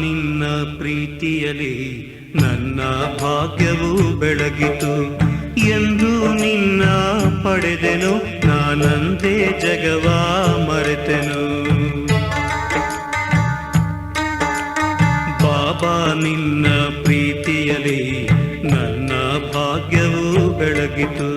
ನಿನ್ನ ಪ್ರೀತಿಯಲಿ ನನ್ನ ಭಾಗ್ಯವು ಬೆಳಗಿತು. ಎಂದು ನಿನ್ನ ಪಡೆದೆನು ನಾನಂದೇ ಜಗವ ಮರೆತೆನು. ಬಾಬಾ ನಿನ್ನ ಪ್ರೀತಿಯಲಿ ನನ್ನ ಭಾಗ್ಯವು ಬೆಳಗಿತು.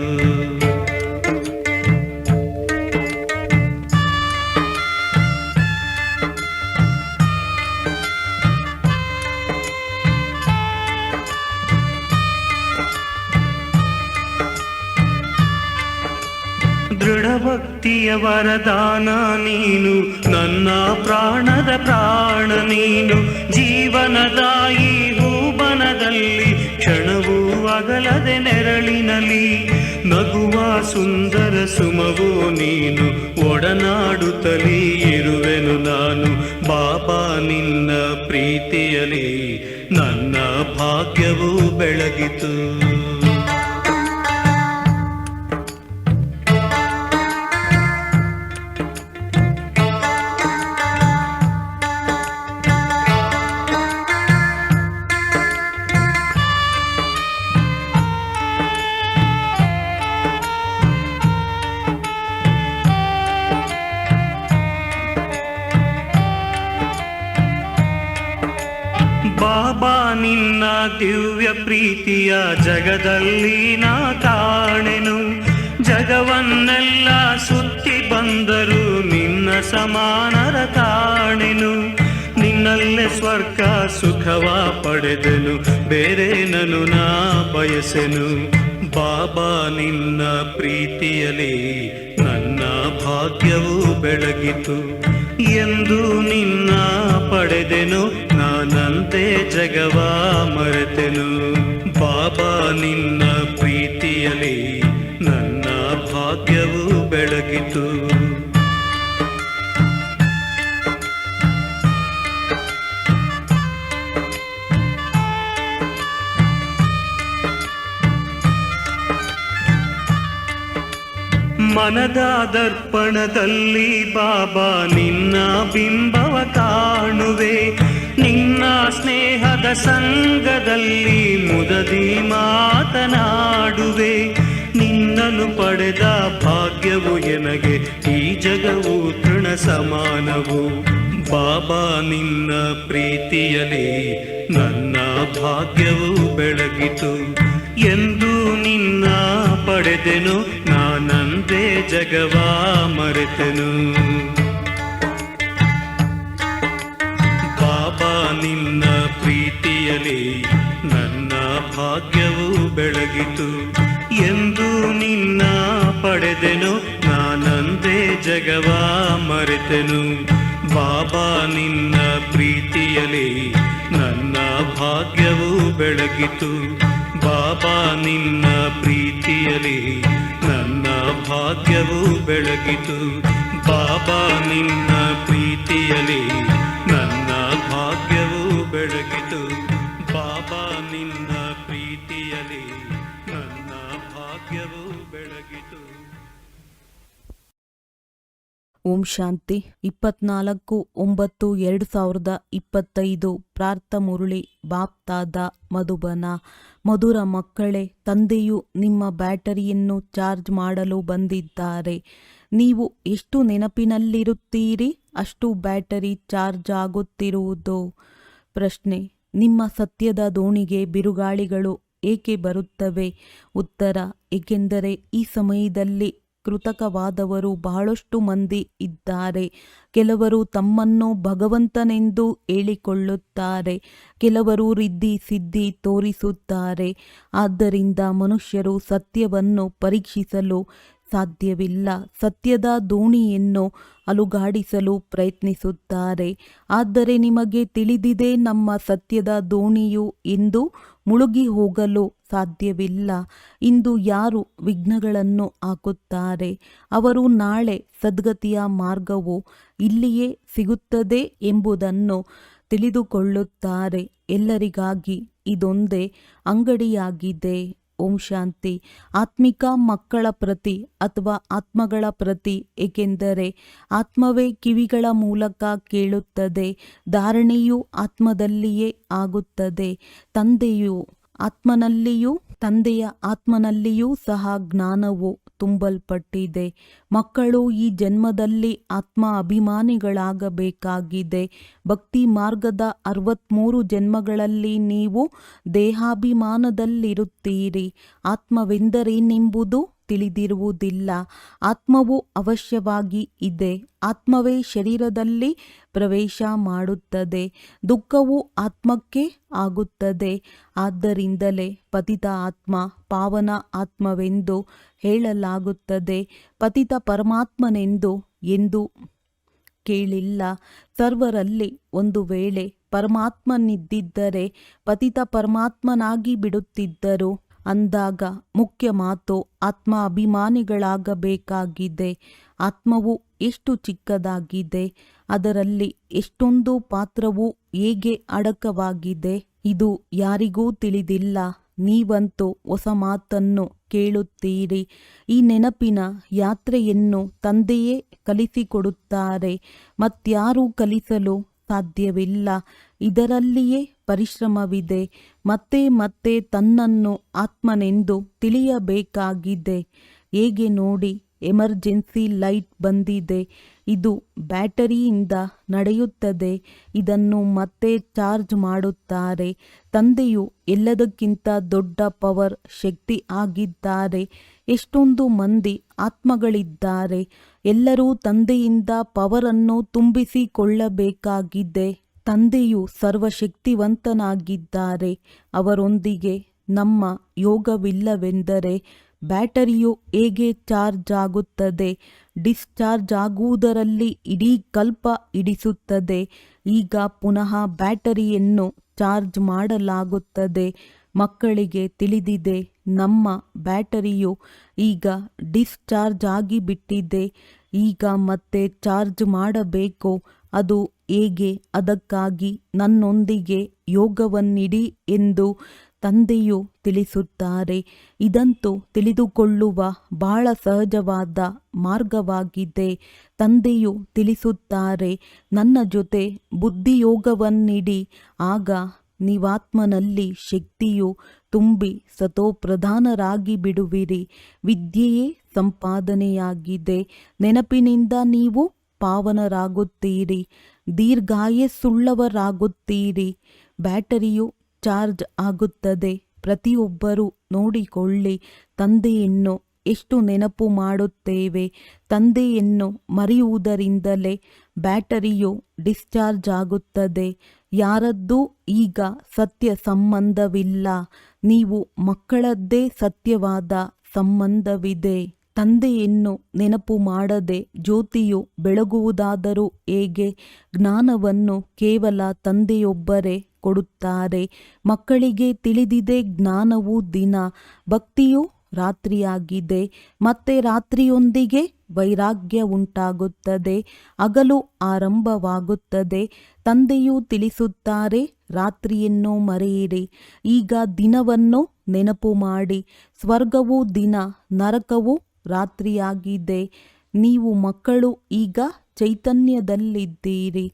ದೃಢಭಕ್ತಿಯ ವರದಾನ ನೀನು, ನನ್ನ ಪ್ರಾಣದ ಪ್ರಾಣ ನೀನು. ಜೀವನದಾಯಿ ಹೂಬನದಲ್ಲಿ ಕ್ಷಣವೂ ಅಗಲದೆ ನೆರಳಿನಲಿ ನಗುವ ಸುಂದರ ಸುಮವೋ ನೀನು. ಒಡನಾಡುತ್ತಲೇ ಇರುವೆನು ನಾನು. ಬಾಬಾ ನಿನ್ನ ಪ್ರೀತಿಯಲಿ ನನ್ನ ಭಾಗ್ಯವು ಬೆಳಗಿತು. ಬಾಬಾ ನಿನ್ನ ದಿವ್ಯ ಪ್ರೀತಿಯ ಜಗದಲ್ಲಿ ನಾ ಕಾಣೆನು. ಜಗವನ್ನೆಲ್ಲ ಸುತ್ತಿ ಬಂದರು ನಿನ್ನ ಸಮಾನರ ಕಾಣೆನು. ನಿನ್ನಲ್ಲೇ ಸ್ವರ್ಗ ಸುಖವ ಪಡೆದೆನು, ಬೇರೆ ನನು ನಾ ಬಯಸೆನು. ಬಾಬಾ ನಿನ್ನ ಪ್ರೀತಿಯಲಿ ನನ್ನ ಭಾಗ್ಯವು ಬೆಳಗಿತು. ಎಂದು ನಿನ್ನ ಪಡೆದೆನು ನಾನಂತೆ ಜಗವ ಮರೆತೆನು. ಬಾಬಾ ನಿನ್ನ ಪ್ರೀತಿಯಲಿ ನನ್ನ ಭಾಗ್ಯವು ಬೆಳಗಿತು. ಮನದ ದರ್ಪಣದಲ್ಲಿ ಬಾಬಾ ನಿನ್ನ ಬಿಂಬವ ಕಾಣುವೆ. ನಿನ್ನ ಸ್ನೇಹದ ಸಂಗದಲ್ಲಿ ಮುದದಿ ಮಾತನಾಡುವೆ. ನಿನ್ನನ್ನು ಪಡೆದ ಭಾಗ್ಯವು ಎನಗೆ ಈ ಜಗವು ತೃಣ ಸಮಾನವು. ಬಾಬಾ ನಿನ್ನ ಪ್ರೀತಿಯಲಿ ನನ್ನ ಭಾಗ್ಯವು ಬೆಳಗಿತು. ಎಂದು ನಿನ್ನ ಪಡೆದೆನು ನಾನಂದೇ ಜಗವ ಮರೆತೆನು. ಬಾಬಾ ನಿನ್ನ ಪ್ರೀತಿಯಲಿ ನನ್ನ ಭಾಗ್ಯವು ಬೆಳಗಿತು. ಎಂದು ನಿನ್ನ ಪಡೆದೆನು ನಾನಂದೇ ಜಗವ ಮರೆತೆನು. ಬಾಬಾ ನಿನ್ನ ಪ್ರೀತಿಯಲಿ ನನ್ನ ಭಾಗ್ಯವು ಬೆಳಗಿತು. ಬಾಬಾ ನಿನ್ನ ಪ್ರೀತಿಯಲಿ ನನ್ನ ಭಾಗ್ಯವು ಬೆಳಗಿತು. ಬಾಬಾ ನಿನ್ನ ಪ್ರೀತಿಯಲಿ ನನ್ನ ಭಾಗ್ಯವು ಬೆಳಗಿತು. ಬಾಬಾ ನಿನ್ನ ಪ್ರೀತಿಯಲಿ ನನ್ನ ಭಾಗ್ಯವು ಬೆಳಗಿತು. ಓಂ ಶಾಂತಿ. 24/9/2025 ಪ್ರಾರ್ಥ ಮುರಳಿ ಬಾಪ್ತಾದ ಮಧುಬನ. ಮಧುರ ಮಕ್ಕಳೇ, ತಂದೆಯು ನಿಮ್ಮ ಬ್ಯಾಟರಿಯನ್ನು ಚಾರ್ಜ್ ಮಾಡಲು ಬಂದಿದ್ದಾರೆ. ನೀವು ಎಷ್ಟು ನೆನಪಿನಲ್ಲಿರುತ್ತೀರಿ ಅಷ್ಟು ಬ್ಯಾಟರಿ ಚಾರ್ಜ್ ಆಗುತ್ತಿರುವುದು. ಪ್ರಶ್ನೆ: ನಿಮ್ಮ ಸತ್ಯದ ದೋಣಿಗೆ ಬಿರುಗಾಳಿಗಳು ಏಕೆ ಬರುತ್ತವೆ? ಉತ್ತರ: ಏಕೆಂದರೆ ಈ ಸಮಯದಲ್ಲಿ ಕೃತಕವಾದವರು ಬಹಳಷ್ಟು ಮಂದಿ ಇದ್ದಾರೆ. ಕೆಲವರು ತಮ್ಮನ್ನು ಭಗವಂತನೆಂದು ಹೇಳಿಕೊಳ್ಳುತ್ತಾರೆ, ಕೆಲವರು ರಿದ್ದಿ ಸಿದ್ಧಿ ತೋರಿಸುತ್ತಾರೆ. ಆದ್ದರಿಂದ ಮನುಷ್ಯರು ಸತ್ಯವನ್ನು ಪರೀಕ್ಷಿಸಲು ಸಾಧ್ಯವಿಲ್ಲ. ಸತ್ಯದ ದೋಣಿಯನ್ನು ಅಲುಗಾಡಿಸಲು ಪ್ರಯತ್ನಿಸುತ್ತಾರೆ. ಆದರೆ ನಿಮಗೆ ತಿಳಿದಿದೆ, ನಮ್ಮ ಸತ್ಯದ ದೋಣಿಯು ಇಂದು ಮುಳುಗಿ ಹೋಗಲು ಸಾಧ್ಯವಿಲ್ಲ. ಇಂದು ಯಾರು ವಿಘ್ನಗಳನ್ನು ಹಾಕುತ್ತಾರೆ, ಅವರು ನಾಳೆ ಸದ್ಗತಿಯ ಮಾರ್ಗವು ಇಲ್ಲಿಯೇ ಸಿಗುತ್ತದೆ ಎಂಬುದನ್ನು ತಿಳಿದುಕೊಳ್ಳುತ್ತಾರೆ. ಎಲ್ಲರಿಗಾಗಿ ಇದೊಂದೇ ಅಂಗಡಿಯಾಗಿದೆ. ಓಂ ಶಾಂತಿ. ಆತ್ಮಿಕ ಮಕ್ಕಳ ಪ್ರತಿ ಅಥವಾ ಆತ್ಮಗಳ ಪ್ರತಿ, ಏಕೆಂದರೆ ಆತ್ಮವೇ ಕಿವಿಗಳ ಮೂಲಕ ಕೇಳುತ್ತದೆ. ಧಾರಣೆಯು ಆತ್ಮದಲ್ಲಿಯೇ ಆಗುತ್ತದೆ. ತಂದೆಯ ಆತ್ಮನಲ್ಲಿಯೂ ಸಹ ಜ್ಞಾನವು ತುಂಬಲ್ಪಟ್ಟಿದೆ. ಮಕ್ಕಳು ಈ ಜನ್ಮದಲ್ಲಿ ಆತ್ಮ ಅಭಿಮಾನಿಗಳಾಗಬೇಕಾಗಿದೆ. ಭಕ್ತಿ ಮಾರ್ಗದ 63 ಜನ್ಮಗಳಲ್ಲಿ ನೀವು ದೇಹಾಭಿಮಾನದಲ್ಲಿರುತ್ತೀರಿ. ಆತ್ಮವೆಂದರೇನೆಂಬುದು ತಿಳಿದಿರುವುದಿಲ್ಲ. ಆತ್ಮವು ಅವಶ್ಯವಾಗಿ ಇದೆ. ಆತ್ಮವೇ ಶರೀರದಲ್ಲಿ ಪ್ರವೇಶ ಮಾಡುತ್ತದೆ. ದುಃಖವು ಆತ್ಮಕ್ಕೆ ಆಗುತ್ತದೆ. ಆದ್ದರಿಂದಲೇ ಪತಿತ ಆತ್ಮ ಪಾವನ ಆತ್ಮವೆಂದು ಹೇಳಲಾಗುತ್ತದೆ. ಪತಿತ ಪರಮಾತ್ಮನೆಂದು ಎಂದು ಕೇಳಿಲ್ಲ. ಸರ್ವರಲ್ಲಿ ಒಂದು ವೇಳೆ ಪರಮಾತ್ಮನಿದ್ದಿದ್ದರೆ ಪತಿತ ಪರಮಾತ್ಮನಾಗಿ ಬಿಡುತ್ತಿದ್ದರು. ಅಂದಾಗ ಮುಖ್ಯ ಮಾತು ಆತ್ಮ ಅಭಿಮಾನಿಗಳಾಗಬೇಕಾಗಿದೆ. ಆತ್ಮವು ಎಷ್ಟು ಚಿಕ್ಕದಾಗಿದೆ, ಅದರಲ್ಲಿ ಎಷ್ಟೊಂದು ಪಾತ್ರವು ಹೇಗೆ ಅಡಕವಾಗಿದೆ, ಇದು ಯಾರಿಗೂ ತಿಳಿದಿಲ್ಲ. ನೀವಂತೂ ಹೊಸ ಮಾತನ್ನು ಕೇಳುತ್ತೀರಿ. ಈ ನೆನಪಿನ ಯಾತ್ರೆಯನ್ನು ತಂದೆಯೇ ಕಲಿಸಿಕೊಡುತ್ತಾರೆ. ಮತ್ಯಾರೂ ಕಲಿಸಲು ಸಾಧ್ಯವಿಲ್ಲ. ಇದರಲ್ಲಿಯೇ ಪರಿಶ್ರಮವಿದೆ. ಮತ್ತೆ ಮತ್ತೆ ತನ್ನನ್ನು ಆತ್ಮನೆಂದು ತಿಳಿಯಬೇಕಾಗಿದೆ. ಹೇಗೆ ನೋಡಿ, ಎಮರ್ಜೆನ್ಸಿ ಲೈಟ್ ಬಂದಿದೆ. ಇದು ಬ್ಯಾಟರಿಯಿಂದ ನಡೆಯುತ್ತದೆ. ಇದನ್ನು ಮತ್ತೆ ಚಾರ್ಜ್ ಮಾಡುತ್ತಾರೆ. ತಂದೆಯು ಎಲ್ಲದಕ್ಕಿಂತ ದೊಡ್ಡ ಪವರ್ ಶಕ್ತಿ ಆಗಿದ್ದಾರೆ. ಎಷ್ಟೊಂದು ಮಂದಿ ಆತ್ಮಗಳಿದ್ದಾರೆ. ಎಲ್ಲರೂ ತಂದೆಯಿಂದ ಪವರನ್ನು ತುಂಬಿಸಿಕೊಳ್ಳಬೇಕಾಗಿದೆ. ತಂದೆಯು ಸರ್ವಶಕ್ತಿವಂತನಾಗಿದ್ದಾರೆ. ಅವರೊಂದಿಗೆ ನಮ್ಮ ಯೋಗವಿಲ್ಲವೆಂದರೆ ಬ್ಯಾಟರಿಯು ಹೇಗೆ ಚಾರ್ಜ್ ಆಗುತ್ತದೆ? ಡಿಸ್ಚಾರ್ಜ್ ಆಗುವುದರಲ್ಲಿ ಇಡೀ ಕಲ್ಪ ಹಿಡಿಸುತ್ತದೆ. ಈಗ ಪುನಃ ಬ್ಯಾಟರಿಯನ್ನು ಚಾರ್ಜ್ ಮಾಡಲಾಗುತ್ತದೆ. ಮಕ್ಕಳಿಗೆ ತಿಳಿದಿದೆ, ನಮ್ಮ ಬ್ಯಾಟರಿಯು ಈಗ ಡಿಸ್ಚಾರ್ಜ್ ಆಗಿಬಿಟ್ಟಿದೆ. ಈಗ ಮತ್ತೆ ಚಾರ್ಜ್ ಮಾಡಬೇಕು. ಅದು ಹೇಗೆ? ಅದಕ್ಕಾಗಿ ನನ್ನೊಂದಿಗೆ ಯೋಗವನ್ನಿಡಿ ಎಂದು ತಂದೆಯು ತಿಳಿಸುತ್ತಾರೆ. ಇದಂತೂ ತಿಳಿದುಕೊಳ್ಳುವ ಬಹಳ ಸಹಜವಾದ ಮಾರ್ಗವಾಗಿದೆ. ತಂದೆಯು ತಿಳಿಸುತ್ತಾರೆ, ನನ್ನ ಜೊತೆ ಬುದ್ಧಿಯೋಗವನ್ನಿಡಿ. ಆಗ ನೀವಾತ್ಮನಲ್ಲಿ ಶಕ್ತಿಯು ತುಂಬಿ ಸತೋಪ್ರಧಾನರಾಗಿ ಬಿಡುವಿರಿ. ವಿದ್ಯೆಯೇ ಸಂಪಾದನೆಯಾಗಿದೆ. ನೆನಪಿನಿಂದ ನೀವು ಪಾವನರಾಗುತ್ತೀರಿ. ದೀರ್ಘಾಯಸ್ಸುಳ್ಳವರಾಗುತ್ತೀರಿ. ಬ್ಯಾಟರಿಯು ಚಾರ್ಜ್ ಆಗುತ್ತದೆ. ಪ್ರತಿಯೊಬ್ಬರೂ ನೋಡಿಕೊಳ್ಳಿ, ತಂದೆಯನ್ನು ಎಷ್ಟು ನೆನಪು ಮಾಡುತ್ತೇವೆ. ತಂದೆಯನ್ನು ಮರೆಯುವುದರಿಂದಲೇ ಬ್ಯಾಟರಿಯು ಡಿಸ್ಚಾರ್ಜ್ ಆಗುತ್ತದೆ. ಯಾರದ್ದೂ ಈಗ ಸತ್ಯ ಸಂಬಂಧವಿಲ್ಲ. ನೀವು ಮಕ್ಕಳದ್ದೇ ಸತ್ಯವಾದ ಸಂಬಂಧವಿದೆ. ತಂದೆಯನ್ನು ನೆನಪು ಮಾಡದೆ ಜ್ಯೋತಿಯು ಬೆಳಗುವುದಾದರೂ ಹೇಗೆ? ಜ್ಞಾನವನ್ನು ಕೇವಲ ತಂದೆಯೊಬ್ಬರೇ ಕೊಡುತ್ತಾರೆ. ಮಕ್ಕಳಿಗೆ ತಿಳಿದಿದೆ, ಜ್ಞಾನವು ದಿನ, ಭಕ್ತಿಯು ರಾತ್ರಿಯಾಗಿದೆ. ಮತ್ತೆ ರಾತ್ರಿಯೊಂದಿಗೆ ವೈರಾಗ್ಯ ಉಂಟಾಗುತ್ತದೆ. ಹಗಲು ಆರಂಭವಾಗುತ್ತದೆ. ತಂದೆಯು ತಿಳಿಸುತ್ತಾರೆ, ರಾತ್ರಿಯನ್ನು ಮರೆಯಿರಿ. ಈಗ ದಿನವನ್ನು ನೆನಪು ಮಾಡಿ. ಸ್ವರ್ಗವು ದಿನ, ನರಕವು ರಾತ್ರಿಯಾಗಿದೆ. ನೀವು ಮಕ್ಕಳು ಈಗ ಚೈತನ್ಯದಲ್ಲಿದ್ದೀರಿ.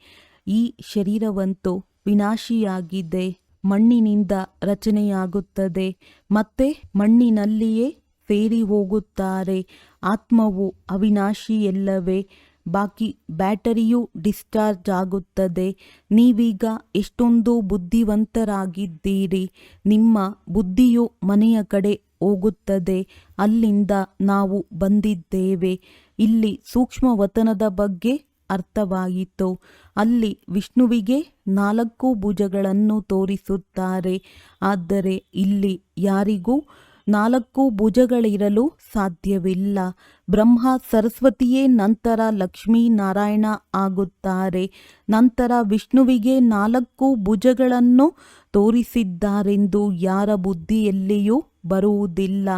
ಈ ಶರೀರವಂತೂ ವಿನಾಶಿಯಾಗಿದೆ. ಮಣ್ಣಿನಿಂದ ರಚನೆಯಾಗುತ್ತದೆ. ಮತ್ತೆ ಮಣ್ಣಿನಲ್ಲಿಯೇ ಸೇರಿ ಹೋಗುತ್ತಾರೆ. ಆತ್ಮವು ಅವಿನಾಶಿಯಲ್ಲವೇ? ಬಾಕಿ ಬ್ಯಾಟರಿಯು ಡಿಸ್ಚಾರ್ಜ್ ಆಗುತ್ತದೆ. ನೀವೀಗ ಎಷ್ಟೊಂದು ಬುದ್ಧಿವಂತರಾಗಿದ್ದೀರಿ. ನಿಮ್ಮ ಬುದ್ಧಿಯು ಮನೆಯ ಕಡೆ ಹೋಗುತ್ತದೆ. ಅಲ್ಲಿಂದ ನಾವು ಬಂದಿದ್ದೇವೆ. ಇಲ್ಲಿ ಸೂಕ್ಷ್ಮವತನದ ಬಗ್ಗೆ ಅರ್ಥವಾಯಿತು. ಅಲ್ಲಿ ವಿಷ್ಣುವಿಗೆ 4 ಭುಜಗಳನ್ನು ತೋರಿಸುತ್ತಾರೆ. ಆದರೆ ಇಲ್ಲಿ ಯಾರಿಗೂ 4 ಭುಜಗಳಿರಲು ಸಾಧ್ಯವಿಲ್ಲ. ಬ್ರಹ್ಮ ಸರಸ್ವತಿಯೇ ನಂತರ ಲಕ್ಷ್ಮೀ ನಾರಾಯಣ ಆಗುತ್ತಾರೆ. ನಂತರ ವಿಷ್ಣುವಿಗೆ 4 ಭುಜಗಳನ್ನು ತೋರಿಸಿದ್ದಾರೆಂದು ಯಾರ ಬುದ್ಧಿಯಲ್ಲಿಯೂ ಬರುವುದಿಲ್ಲ.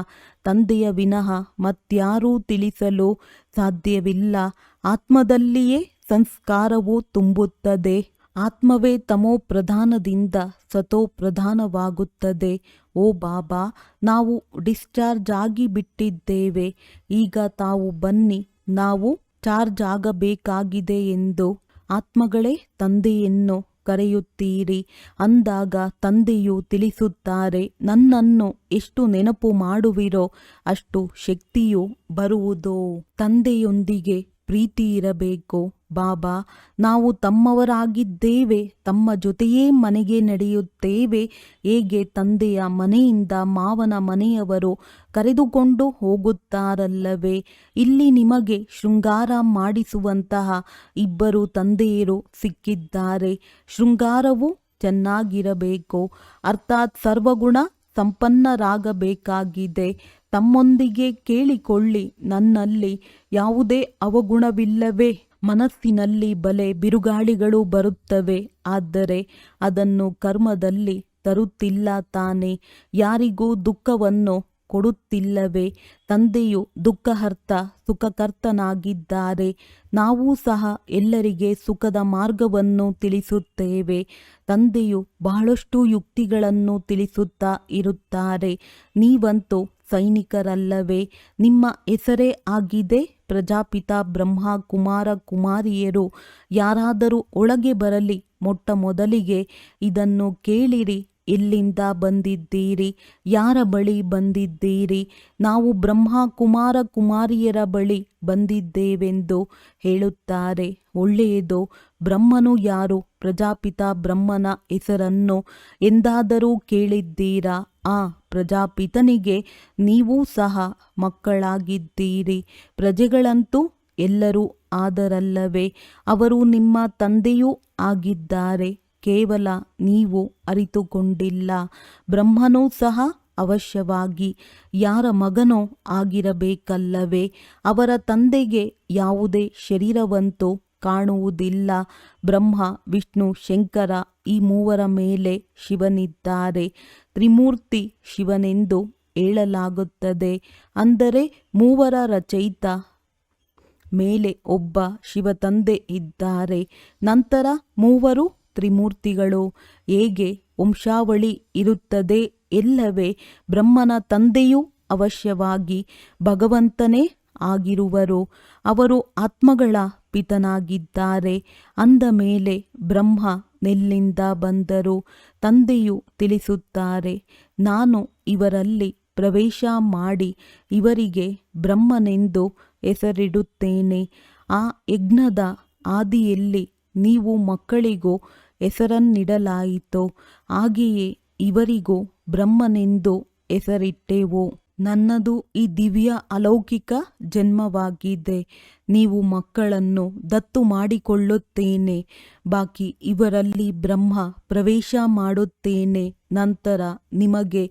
ತಂದೆಯ ವಿನಃ ಮತ್ಯಾರೂ ತಿಳಿಸಲು ಸಾಧ್ಯವಿಲ್ಲ. ಆತ್ಮದಲ್ಲಿಯೇ ಸಂಸ್ಕಾರವು ತುಂಬುತ್ತದೆ. ಆತ್ಮವೇ ತಮೋ ಪ್ರಧಾನದಿಂದ ಸತೋ ಪ್ರಧಾನವಾಗುತ್ತದೆ. ಓ ಬಾಬಾ, ನಾವು ಡಿಸ್ಚಾರ್ಜ್ ಆಗಿ ಬಿಟ್ಟಿದ್ದೇವೆ. ಈಗ ತಾವು ಬನ್ನಿ, ನಾವು ಚಾರ್ಜ್ ಆಗಬೇಕಾಗಿದೆ ಎಂದು ಆತ್ಮಗಳೇ ತಂದೆಯನ್ನು ಕರೆಯುತ್ತೀರಿ. ಅಂದಾಗ ತಂದೆಯು ತಿಳಿಸುತ್ತಾರೆ, ನನ್ನನ್ನು ಎಷ್ಟು ನೆನಪು ಮಾಡುವಿರೋ ಅಷ್ಟು ಶಕ್ತಿಯು ಬರುವುದೋ. ತಂದೆಯೊಂದಿಗೆ ಪ್ರೀತಿ ಇರಬೇಕು. ಬಾಬಾ, ನಾವು ತಮ್ಮವರಾಗಿದ್ದೇವೆ, ತಮ್ಮ ಜೊತೆಯೇ ಮನೆಗೆ ನಡೆಯುತ್ತೇವೆ. ಹೇಗೆ ತಂದೆಯ ಮನೆಯಿಂದ ಮಾವನ ಮನೆಯವರು ಕರೆದುಕೊಂಡು ಹೋಗುತ್ತಾರಲ್ಲವೇ, ಇಲ್ಲಿ ನಿಮಗೆ ಶೃಂಗಾರ ಮಾಡಿಸುವಂತಹ ಇಬ್ಬರು ತಂದೆಯರು ಸಿಕ್ಕಿದ್ದಾರೆ. ಶೃಂಗಾರವು ಚೆನ್ನಾಗಿರಬೇಕು, ಅರ್ಥಾತ್ ಸರ್ವಗುಣ ಸಂಪನ್ನರಾಗಬೇಕಾಗಿದೆ. ತಮ್ಮೊಂದಿಗೆ ಕೇಳಿಕೊಳ್ಳಿ, ನನ್ನಲ್ಲಿ ಯಾವುದೇ ಅವಗುಣವಿಲ್ಲವೇ? ಮನಸ್ಸಿನಲ್ಲಿ ಬಲೆ ಬಿರುಗಾಳಿಗಳು ಬರುತ್ತವೆ, ಆದರೆ ಅದನ್ನು ಕರ್ಮದಲ್ಲಿ ತರುತ್ತಿಲ್ಲ ತಾನೆ. ಯಾರಿಗೂ ದುಃಖವನ್ನು ಕೊಡುತ್ತಿಲ್ಲವೇ? ತಂದೆಯು ದುಃಖಹರ್ತ ಸುಖಕರ್ತನಾಗಿದ್ದಾರೆ. ನಾವೂ ಸಹ ಎಲ್ಲರಿಗೆ ಸುಖದ ಮಾರ್ಗವನ್ನು ತಿಳಿಸುತ್ತೇವೆ. ತಂದೆಯು ಬಹಳಷ್ಟು ಯುಕ್ತಿಗಳನ್ನು ತಿಳಿಸುತ್ತಾ ಇರುತ್ತಾರೆ. ನೀವಂತೂ ಸೈನಿಕರಲ್ಲವೇ? ನಿಮ್ಮ ಹೆಸರೇ ಆಗಿದೆ ಪ್ರಜಾಪಿತ ಬ್ರಹ್ಮ ಕುಮಾರ ಕುಮಾರಿಯರು. ಯಾರಾದರೂ ಒಳಗೆ ಬರಲಿ, ಮೊಟ್ಟ ಮೊದಲಿಗೆ ಇದನ್ನು ಕೇಳಿರಿ. ಎಲ್ಲಿಂದ ಬಂದಿದ್ದೀರಿ? ಯಾರ ಬಳಿ ಬಂದಿದ್ದೀರಿ? ನಾವು ಬ್ರಹ್ಮ ಕುಮಾರ ಕುಮಾರಿಯರ ಬಳಿ ಬಂದಿದ್ದೇವೆಂದು ಹೇಳುತ್ತಾರೆ. ಒಳ್ಳೆಯದು. ಬ್ರಹ್ಮನು ಯಾರು? ಪ್ರಜಾಪಿತ ಬ್ರಹ್ಮನ ಹೆಸರನ್ನು ಎಂದಾದರೂ ಕೇಳಿದ್ದೀರಾ? ಆ ಪ್ರಜಾಪಿತನಿಗೆ ನೀವೂ ಸಹ ಮಕ್ಕಳಾಗಿದ್ದೀರಿ. ಪ್ರಜೆಗಳಂತೂ ಎಲ್ಲರೂ ಆದರಲ್ಲವೇ? ಅವರು ನಿಮ್ಮ ತಂದೆಯೂ ಆಗಿದ್ದಾರೆ. ಕೇವಲ ನೀವು ಅರಿತುಕೊಂಡಿಲ್ಲ. ಬ್ರಹ್ಮನೂ ಸಹ ಅವಶ್ಯವಾಗಿ ಯಾರ ಮಗನೋ ಆಗಿರಬೇಕಲ್ಲವೇ? ಅವರ ತಂದೆಗೆ ಯಾವುದೇ ಶರೀರವಂತೂ ಕಾಣುವುದಿಲ್ಲ. ಬ್ರಹ್ಮ, ವಿಷ್ಣು, ಶಂಕರ ಈ ಮೂವರ ಮೇಲೆ ಶಿವನಿದ್ದಾರೆ. ತ್ರಿಮೂರ್ತಿ ಶಿವನೆಂದು ಹೇಳಲಾಗುತ್ತದೆ. ಅಂದರೆ ಮೂವರ ರಚಯಿತ ಮೇಲೆ ಒಬ್ಬ ಶಿವತಂದೆ ಇದ್ದಾರೆ. ನಂತರ ಮೂವರು ತ್ರಿಮೂರ್ತಿಗಳು. ಹೇಗೆ ವಂಶಾವಳಿ ಇರುತ್ತದೆ ಎಲ್ಲವೇ? ಬ್ರಹ್ಮನ ತಂದೆಯೂ ಅವಶ್ಯವಾಗಿ ಭಗವಂತನೇ ಆಗಿರುವರು. ಅವರು ಆತ್ಮಗಳ ಪಿತನಾಗಿದ್ದಾರೆ. ಅಂದ ಮೇಲೆ ಬ್ರಹ್ಮ ನೆಲ್ಲಿಂದ ಬಂದರು? ತಂದೆಯು ತಿಳಿಸುತ್ತಾರೆ, ನಾನು ಇವರಲ್ಲಿ ಪ್ರವೇಶ ಮಾಡಿ ಇವರಿಗೆ ಬ್ರಹ್ಮನೆಂದು ಹೆಸರಿಡುತ್ತೇನೆ. ಆ ಯಜ್ಞದ ಆದಿಯಲ್ಲಿ ನೀವು ಮಕ್ಕಳಿಗೂ ಹೆಸರನ್ನಿಡಲಾಯಿತು. ಹಾಗೆಯೇ ಇವರಿಗೂ ಬ್ರಹ್ಮನೆಂದು ಹೆಸರಿಟ್ಟೆವು. ನನ್ನದು ಈ ದಿವ್ಯ ಅಲೌಕಿಕ ಜನ್ಮವಾಗಿದೆ. ನೀವು ಮಕ್ಕಳನ್ನು ದತ್ತು ಮಾಡಿಕೊಳ್ಳುತ್ತೇನೆ. ಬಾಕಿ ಇವರಲ್ಲಿ ಬ್ರಹ್ಮ ಪ್ರವೇಶ ಮಾಡುತ್ತೇನೆ. ನಂತರ ನಿಮಗೆ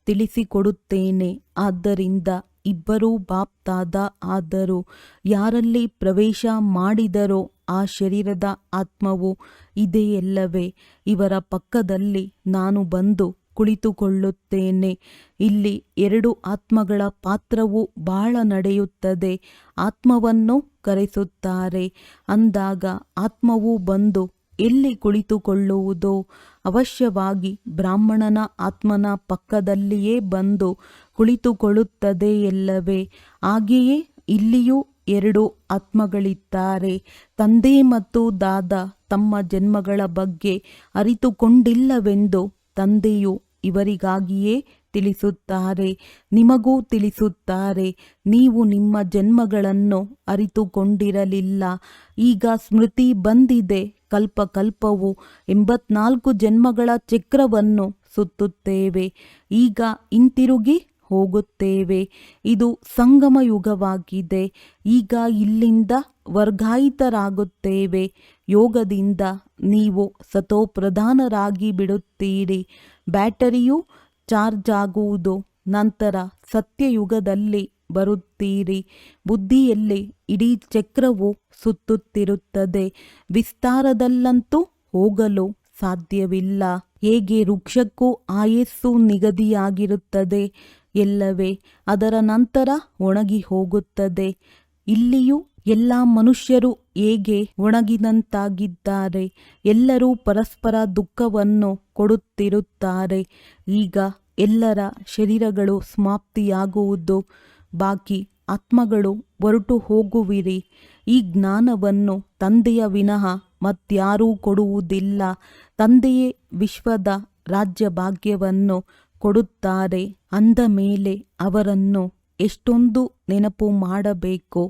ತಿಳಿಸಿಕೊಡುತ್ತೇನೆ. ಆದ್ದರಿಂದ ಇಬ್ಬರೂ ಬಾಪ್ತಾದ ಆದರು. ಯಾರಲ್ಲಿ ಪ್ರವೇಶ ಮಾಡಿದರೋ ಆ ಶರೀರದ ಆತ್ಮವು ಇದೆಯಲ್ಲವೇ? ಇವರ ಪಕ್ಕದಲ್ಲಿ ನಾನು ಬಂದು ಕುಳಿತುಕೊಳ್ಳುತ್ತೇನೆ. ಇಲ್ಲಿ ಎರಡು ಆತ್ಮಗಳ ಪಾತ್ರವು ಬಹಳ ನಡೆಯುತ್ತದೆ. ಆತ್ಮವನ್ನು ಕರೆಸುತ್ತಾರೆ. ಅಂದಾಗ ಆತ್ಮವು ಬಂದು ಎಲ್ಲಿ ಕುಳಿತುಕೊಳ್ಳುವುದೋ? ಅವಶ್ಯವಾಗಿ ಬ್ರಾಹ್ಮಣನ ಆತ್ಮನ ಪಕ್ಕದಲ್ಲಿಯೇ ಬಂದು ಕುಳಿತುಕೊಳ್ಳುತ್ತದೆ ಎಲ್ಲವೇ? ಹಾಗೆಯೇ ಇಲ್ಲಿಯೂ ಎರಡು ಆತ್ಮಗಳಿದ್ದಾರೆ. ತಂದೆ ಮತ್ತು ದಾದಾ ತಮ್ಮ ಜನ್ಮಗಳ ಬಗ್ಗೆ ಅರಿತುಕೊಂಡಿಲ್ಲವೆಂದು ತಂದೆಯು ಇವರಿಗಾಗಿಯೇ ತಿಳಿಸುತ್ತಾರೆ. ನಿಮಗೂ ತಿಳಿಸುತ್ತಾರೆ. ನೀವು ನಿಮ್ಮ ಜನ್ಮಗಳನ್ನು ಅರಿತುಕೊಂಡಿರಲಿಲ್ಲ. ಈಗ ಸ್ಮೃತಿ ಬಂದಿದೆ. ಕಲ್ಪಕಲ್ಪವು 84 ಜನ್ಮಗಳ ಚಕ್ರವನ್ನು ಸುತ್ತುತ್ತೇವೆ. ಈಗ ಹಿಂತಿರುಗಿ ಹೋಗುತ್ತೇವೆ. ಇದು ಸಂಗಮ ಯುಗವಾಗಿದೆ. ಈಗ ಇಲ್ಲಿಂದ ವರ್ಗಾಯಿತರಾಗುತ್ತೇವೆ. ಯೋಗದಿಂದ ನೀವು ಸತೋಪ್ರಧಾನರಾಗಿ ಬಿಡುತ್ತೀರಿ. ಬ್ಯಾಟರಿಯು ಚಾರ್ಜ್ ಆಗುವುದು. ನಂತರ ಸತ್ಯಯುಗದಲ್ಲಿ ಬರುತ್ತೀರಿ. ಬುದ್ಧಿಯಲ್ಲಿ ಇಡೀ ಚಕ್ರವು ಸುತ್ತುತ್ತಿರುತ್ತದೆ. ವಿಸ್ತಾರದಲ್ಲಂತೂ ಹೋಗಲು ಸಾಧ್ಯವಿಲ್ಲ. ಹೇಗೆ ವೃಕ್ಷಕ್ಕೂ ಆಯಸ್ಸು ನಿಗದಿಯಾಗಿರುತ್ತದೆ ಎಲ್ಲವೇ? ಅದರ ನಂತರ ಒಣಗಿ ಹೋಗುತ್ತದೆ. ಇಲ್ಲಿಯೂ ಎಲ್ಲ ಮನುಷ್ಯರು ಹೇಗೆ ಒಣಗಿದಂತಾಗಿದ್ದಾರೆ. ಎಲ್ಲರೂ ಪರಸ್ಪರ ದುಃಖವನ್ನು ಕೊಡುತ್ತಿರುತ್ತಾರೆ. ಈಗ ಎಲ್ಲರ ಶರೀರಗಳು ಸಮಾಪ್ತಿಯಾಗುವುದು ಬಾಕಿ, ಆತ್ಮಗಳು ಹೊರಟು ಹೋಗುವಿರಿ. ಈ ಜ್ಞಾನವನ್ನು ತಂದೆಯ ವಿನಃ ಮತ್ಯಾರೂ ಕೊಡುವುದಿಲ್ಲ. ತಂದೆಯೇ ವಿಶ್ವದ ರಾಜ್ಯ ಭಾಗ್ಯವನ್ನು ಕೊಡುತ್ತಾರೆ. ಅಂದ ಮೇಲೆ ಅವರನ್ನು ಎಷ್ಟೊಂದು ನೆನಪು ಮಾಡಬೇಕು.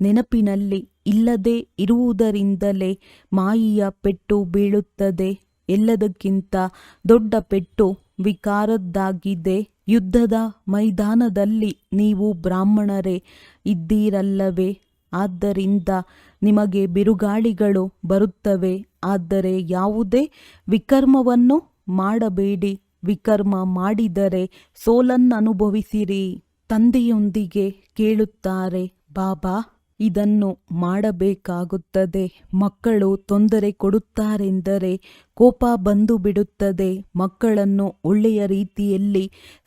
ನೆನಪಿನಲ್ಲಿ ಇಲ್ಲದೆ ಇರುವುದರಿಂದಲೇ ಮಾಯೆಯ ಪೆಟ್ಟು ಬೀಳುತ್ತದೆ. ಎಲ್ಲದಕ್ಕಿಂತ ದೊಡ್ಡ ಪೆಟ್ಟು ವಿಕಾರದ್ದಾಗಿದೆ. ಯುದ್ಧದ ಮೈದಾನದಲ್ಲಿ ನೀವು ಬ್ರಾಹ್ಮಣರೇ ಇದ್ದೀರಲ್ಲವೇ? ಆದ್ದರಿಂದ ನಿಮಗೆ ಬಿರುಗಾಳಿಗಳು ಬರುತ್ತವೆ. ಆದರೆ ಯಾವುದೇ ವಿಕರ್ಮವನ್ನು ಮಾಡಬೇಡಿ. ವಿಕರ್ಮ ಮಾಡಿದರೆ ಸೋಲನ್ನನುಭವಿಸಿರಿ. ತಂದೆಯೊಂದಿಗೆ ಕೇಳುತ್ತಾರೆ, ಬಾಬಾ ಇದನ್ನು ಮಾಡಬೇಕಾಗುತ್ತದೆ. ಮಕ್ಕಳು ತೊಂದರೆ ಕೊಡುತ್ತಾರೆಂದರೆ ಕೋಪ ಬಂದು ಬಿಡುತ್ತದೆ. ಮಕ್ಕಳನ್ನು ಒಳ್ಳೆಯ ರೀತಿಯಲ್ಲಿ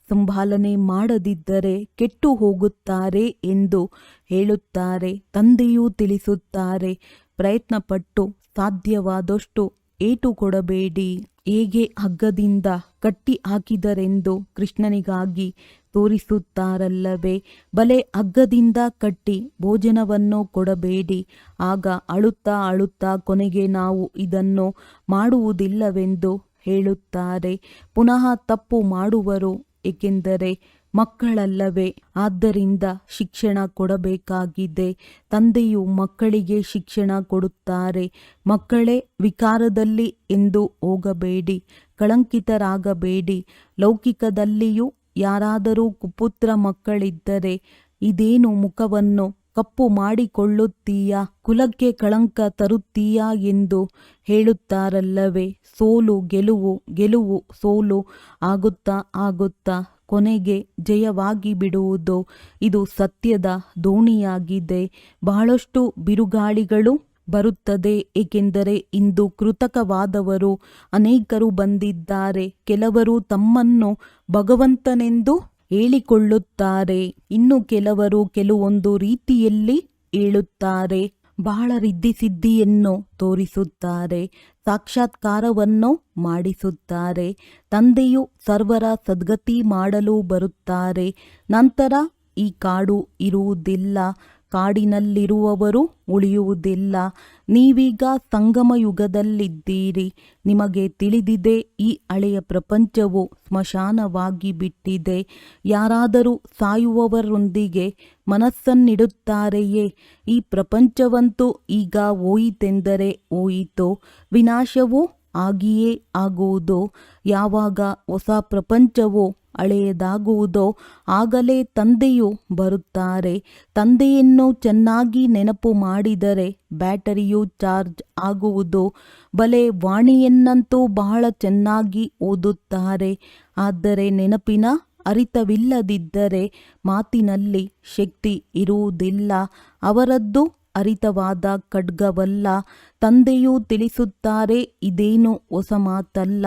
ಸಂಭಾಲನೆ ಮಾಡದಿದ್ದರೆ ಕೆಟ್ಟು ಹೋಗುತ್ತಾರೆ ಎಂದು ಹೇಳುತ್ತಾರೆ. ತಂದೆಯೂ ತಿಳಿಸುತ್ತಾರೆ, ಪ್ರಯತ್ನಪಟ್ಟು ಸಾಧ್ಯವಾದಷ್ಟು ಏಟು ಕೊಡಬೇಡಿ. ಹೇಗೆ ಹಗ್ಗದಿಂದ ಕಟ್ಟಿ ಹಾಕಿದರೆಂದು ಕೃಷ್ಣನಿಗಾಗಿ ತೋರಿಸುತ್ತಾರಲ್ಲವೇ? ಬಲೆ ಹಗ್ಗದಿಂದ ಕಟ್ಟಿ ಭೋಜನವನ್ನು ಕೊಡಬೇಡಿ. ಆಗ ಅಳುತ್ತಾ ಅಳುತ್ತಾ ಕೊನೆಗೆ ನಾವು ಇದನ್ನು ಮಾಡುವುದಿಲ್ಲವೆಂದು ಹೇಳುತ್ತಾರೆ. ಪುನಃ ತಪ್ಪು ಮಾಡುವರು, ಏಕೆಂದರೆ ಮಕ್ಕಳಲ್ಲವೇ? ಆದ್ದರಿಂದ ಶಿಕ್ಷಣ ಕೊಡಬೇಕಾಗಿದೆ. ತಂದೆಯು ಮಕ್ಕಳಿಗೆ ಶಿಕ್ಷಣ ಕೊಡುತ್ತಾರೆ. ಮಕ್ಕಳೇ ವಿಕಾರದಲ್ಲಿ ಎಂದು ಹೋಗಬೇಡಿ, ಕಳಂಕಿತರಾಗಬೇಡಿ. ಲೌಕಿಕದಲ್ಲಿಯೂ ಯಾರಾದರೂ ಕುಪುತ್ರ ಮಕ್ಕಳಿದ್ದರೆ, ಇದೇನು ಮುಖವನ್ನು ಕಪ್ಪು ಮಾಡಿಕೊಳ್ಳುತ್ತೀಯಾ, ಕುಲಕ್ಕೆ ಕಳಂಕ ತರುತ್ತೀಯಾ ಎಂದು ಹೇಳುತ್ತಾರಲ್ಲವೇ? ಸೋಲು ಗೆಲುವು, ಗೆಲುವು ಸೋಲು ಆಗುತ್ತಾ ಆಗುತ್ತಾ ಕೊನೆಗೆ ಜಯವಾಗಿ ಬಿಡುವುದು. ಇದು ಸತ್ಯದ ದೋಣಿಯಾಗಿದೆ. ಬಹಳಷ್ಟು ಬಿರುಗಾಳಿಗಳು ಬರುತ್ತದೆ, ಏಕೆಂದರೆ ಇಂದು ಕೃತಕವಾದವರು ಅನೇಕರು ಬಂದಿದ್ದಾರೆ. ಕೆಲವರು ತಮ್ಮನ್ನು ಭಗವಂತನೆಂದು ಹೇಳಿಕೊಳ್ಳುತ್ತಾರೆ. ಇನ್ನು ಕೆಲವರು ಕೆಲವೊಂದು ರೀತಿಯಲ್ಲಿ ಹೇಳುತ್ತಾರೆ. ಬಹಳ ರಿದ್ಧಿಸಿದ್ಧಿಯನ್ನು ತೋರಿಸುತ್ತಾರೆ, ಸಾಕ್ಷಾತ್ಕಾರವನ್ನು ಮಾಡಿಸುತ್ತಾರೆ. ತಂದೆಯು ಸರ್ವರ ಸದ್ಗತಿ ಮಾಡಲು ಬರುತ್ತಾರೆ. ನಂತರ ಈ ಕಾಡು ಇರುವುದಿಲ್ಲ, ಕಾಡಿನಲ್ಲಿರುವವರು ಉಳಿಯುವುದಿಲ್ಲ. ನೀವೀಗ ಸಂಗಮ ಯುಗದಲ್ಲಿದ್ದೀರಿ. ನಿಮಗೆ ತಿಳಿದಿದೆ, ಈ ಹಳೆಯ ಪ್ರಪಂಚವು ಸ್ಮಶಾನವಾಗಿ ಬಿಟ್ಟಿದೆ. ಯಾರಾದರೂ ಸಾಯುವವರೊಂದಿಗೆ ಮನಸ್ಸನ್ನಿಡುತ್ತಾರೆಯೇ? ಈ ಪ್ರಪಂಚವಂತೂ ಈಗ ಹೋಯಿತೆಂದರೆ ಹೋಯಿತು, ವಿನಾಶವೂ ಆಗಿಯೇ ಆಗುವುದು. ಯಾವಾಗ ಹೊಸ ಪ್ರಪಂಚವು ಹಳೆಯದಾಗುವುದೋ ಆಗಲೇ ತಂದೆಯು ಬರುತ್ತಾರೆ. ತಂದೆಯನ್ನು ಚೆನ್ನಾಗಿ ನೆನಪು ಮಾಡಿದರೆ ಬ್ಯಾಟರಿಯು ಚಾರ್ಜ್ ಆಗುವುದು. ಬಲೆ ವಾಣಿಯನ್ನಂತೂ ಬಹಳ ಚೆನ್ನಾಗಿ ಓದುತ್ತಾರೆ. ಆದರೆ ನೆನಪಿನ ಅರಿತವಿಲ್ಲದಿದ್ದರೆ ಮಾತಿನಲ್ಲಿ ಶಕ್ತಿ ಇರುವುದಿಲ್ಲ. ಅವರದ್ದು ಹರಿತವಾದ ಖಡ್ಗವಲ್ಲ. ತಂದೆಯು ತಿಳಿಸುತ್ತಾರೆ, ಇದೇನು ಹೊಸ ಮಾತಲ್ಲ.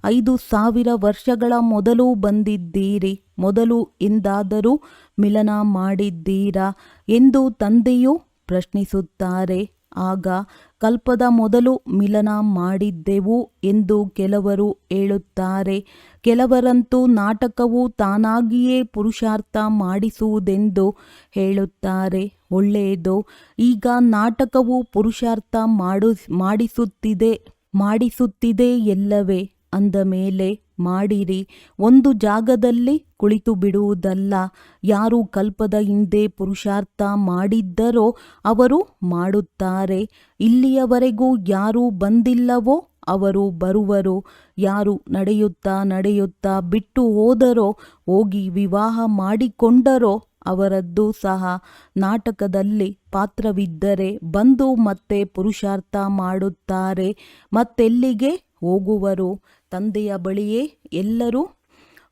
5000 ವರ್ಷಗಳ ಮೊದಲು ಬಂದಿದ್ದೀರಿ. ಮೊದಲು ಎಂದಾದರೂ ಮಿಲನ ಮಾಡಿದ್ದೀರಾ ಎಂದು ತಂದೆಯು ಪ್ರಶ್ನಿಸುತ್ತಾರೆ. ಆಗ ಕಲ್ಪದ ಮೊದಲು ಮಿಲನ ಮಾಡಿದ್ದೆವು ಎಂದು ಕೆಲವರು ಹೇಳುತ್ತಾರೆ. ಕೆಲವರಂತೂ ನಾಟಕವು ತಾನಾಗಿಯೇ ಪುರುಷಾರ್ಥ ಮಾಡಿಸುವುದೆಂದು ಹೇಳುತ್ತಾರೆ. ಒಳ್ಳೆಯದು. ಈಗ ನಾಟಕವು ಪುರುಷಾರ್ಥ ಮಾಡಿಸುತ್ತಿದೆ ಎಲ್ಲವೇ? ಅಂದ ಮೇಲೆ ಮಾಡಿರಿ. ಒಂದು ಜಾಗದಲ್ಲಿ ಕುಳಿತು ಬಿಡುವುದಲ್ಲ. ಯಾರು ಕಲ್ಪದ ಹಿಂದೆ ಪುರುಷಾರ್ಥ ಮಾಡಿದ್ದರೋ ಅವರು ಮಾಡುತ್ತಾರೆ. ಇಲ್ಲಿಯವರೆಗೂ ಯಾರು ಬಂದಿಲ್ಲವೋ ಅವರು ಬರುವರು. ಯಾರು ನಡೆಯುತ್ತಾ ಬಿಟ್ಟು ಹೋದರೋ, ಹೋಗಿ ವಿವಾಹ ಮಾಡಿಕೊಂಡರೋ ಅವರದ್ದು ಸಹ ನಾಟಕದಲ್ಲಿ ಪಾತ್ರವಿದ್ದರೆ ಬಂದು ಮತ್ತೆ ಪುರುಷಾರ್ಥ ಮಾಡುತ್ತಾರೆ. ಮತ್ತೆಲ್ಲಿಗೆ ಹೋಗುವರು? ತಂದೆಯ ಬಳಿಯೇ ಎಲ್ಲರೂ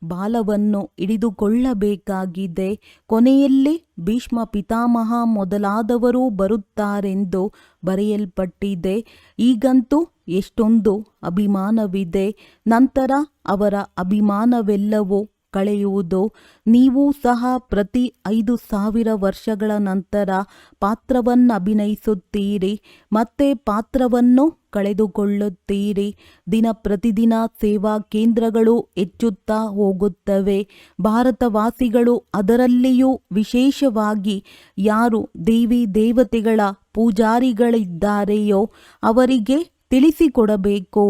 ಬಾಲವನ್ನು ಹಿಡಿದುಕೊಳ್ಳಬೇಕಾಗಿದೆ. ಕೊನೆಯಲ್ಲಿ ಭೀಷ್ಮ ಪಿತಾಮಹ ಮೊದಲಾದವರು ಬರುತ್ತಾರೆಂದು ಬರೆಯಲ್ಪಟ್ಟಿದೆ. ಈಗಂತೂ ಎಷ್ಟೊಂದು ಅಭಿಮಾನವಿದೆ. ನಂತರ ಅವರ ಅಭಿಮಾನವೆಲ್ಲವೂ ಕಳೆಯುವುದು. ನೀವು ಸಹ ಪ್ರತಿ 5,000 ವರ್ಷಗಳ ನಂತರ ಪಾತ್ರವನ್ನು ಅಭಿನಯಿಸುತ್ತೀರಿ, ಮತ್ತೆ ಪಾತ್ರವನ್ನು ಕಳೆದುಕೊಳ್ಳುತ್ತೀರಿ. ದಿನ ಪ್ರತಿದಿನ ಸೇವಾ ಕೇಂದ್ರಗಳು ಹೆಚ್ಚುತ್ತಾ ಹೋಗುತ್ತವೆ. ಭಾರತವಾಸಿಗಳು, ಅದರಲ್ಲಿಯೂ ವಿಶೇಷವಾಗಿ ಯಾರು ದೇವಿ ದೇವತೆಗಳ ಪೂಜಾರಿಗಳಿದ್ದಾರೆಯೋ ಅವರಿಗೆ ತಿಳಿಸಿಕೊಡಬೇಕು.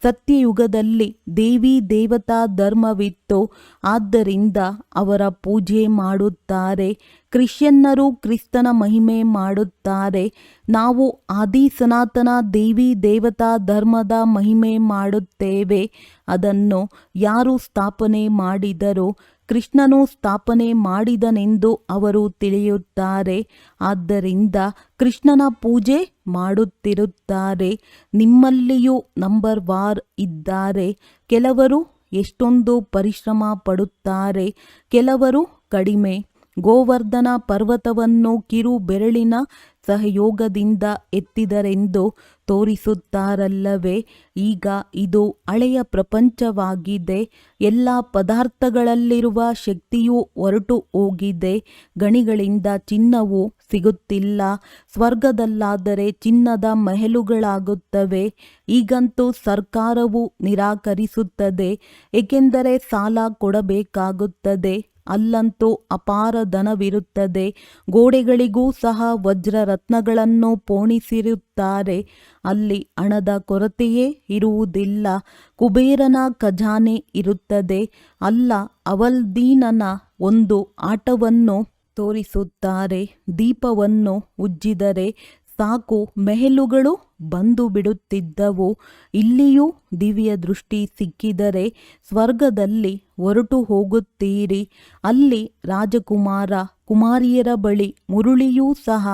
ಸತ್ಯಯುಗದಲ್ಲಿ ದೇವಿ ದೇವತಾ ಧರ್ಮವಿತ್ತು, ಆದ್ದರಿಂದ ಅವರ ಪೂಜೆ ಮಾಡುತ್ತಾರೆ. ಕ್ರಿಶ್ಚಿಯನ್ನರು ಕ್ರಿಸ್ತನ ಮಹಿಮೆ ಮಾಡುತ್ತಾರೆ. ನಾವು ಆದಿ ಸನಾತನ ದೇವಿ ದೇವತಾ ಧರ್ಮದ ಮಹಿಮೆ ಮಾಡುತ್ತೇವೆ. ಅದನ್ನು ಯಾರು ಸ್ಥಾಪನೆ ಮಾಡಿದರೋ ಕೃಷ್ಣನು ಸ್ಥಾಪನೆ ಮಾಡಿದನೆಂದು ಅವರು ತಿಳಿಯುತ್ತಾರೆ. ಆದ್ದರಿಂದ ಕೃಷ್ಣನ ಪೂಜೆ ಮಾಡುತ್ತಿರುತ್ತಾರೆ. ನಿಮ್ಮಲ್ಲಿಯೂ ನಂಬರ್ ವಾರ್ ಇದ್ದಾರೆ. ಕೆಲವರು ಎಷ್ಟೊಂದು ಪರಿಶ್ರಮ ಪಡುತ್ತಾರೆ, ಕೆಲವರು ಕಡಿಮೆ. ಗೋವರ್ಧನ ಪರ್ವತವನ್ನು ಕಿರು ಬೆರಳಿನ ಸಹಯೋಗದಿಂದ ಎತ್ತಿದರೆಂದು ತೋರಿಸುತ್ತಾರಲ್ಲವೇ. ಈಗ ಇದು ಹಳೆಯ ಪ್ರಪಂಚವಾಗಿದೆ. ಎಲ್ಲ ಪದಾರ್ಥಗಳಲ್ಲಿರುವ ಶಕ್ತಿಯು ಹೊರಟು ಹೋಗಿದೆ. ಗಣಿಗಳಿಂದ ಚಿನ್ನವು ಸಿಗುತ್ತಿಲ್ಲ. ಸ್ವರ್ಗದಲ್ಲಾದರೆ ಚಿನ್ನದ ಮಹಲುಗಳಾಗುತ್ತವೆ. ಈಗಂತೂ ಸರ್ಕಾರವು ನಿರಾಕರಿಸುತ್ತದೆ, ಏಕೆಂದರೆ ಸಾಲ ಕೊಡಬೇಕಾಗುತ್ತದೆ. ಅಲ್ಲಂತೂ ಅಪಾರ ಧನವಿರುತ್ತದೆ. ಗೋಡೆಗಳಿಗೂ ಸಹ ವಜ್ರರತ್ನಗಳನ್ನು ಪೋಣಿಸಿರುತ್ತಾರೆ. ಅಲ್ಲಿ ಹಣದ ಕೊರತೆಯೇ ಇರುವುದಿಲ್ಲ. ಕುಬೇರನ ಖಜಾನೆ ಇರುತ್ತದೆ. ಅಲ್ಲ, ಅವಲ್ದೀನನ ಒಂದು ಆಟವನ್ನು ತೋರಿಸುತ್ತಾರೆ. ದೀಪವನ್ನು ಉಜ್ಜಿದರೆ ಸಾಕು, ಮೆಹಲುಗಳು ಬಂದು ಬಿಡುತ್ತಿದ್ದವು. ಇಲ್ಲಿಯೂ ದಿವ್ಯ ದೃಷ್ಟಿ ಸಿಕ್ಕಿದರೆ ಸ್ವರ್ಗದಲ್ಲಿ ಹೊರಟು ಹೋಗುತ್ತೀರಿ. ಅಲ್ಲಿ ರಾಜಕುಮಾರ ಕುಮಾರಿಯರ ಬಳಿ ಮುರುಳಿಯೂ ಸಹ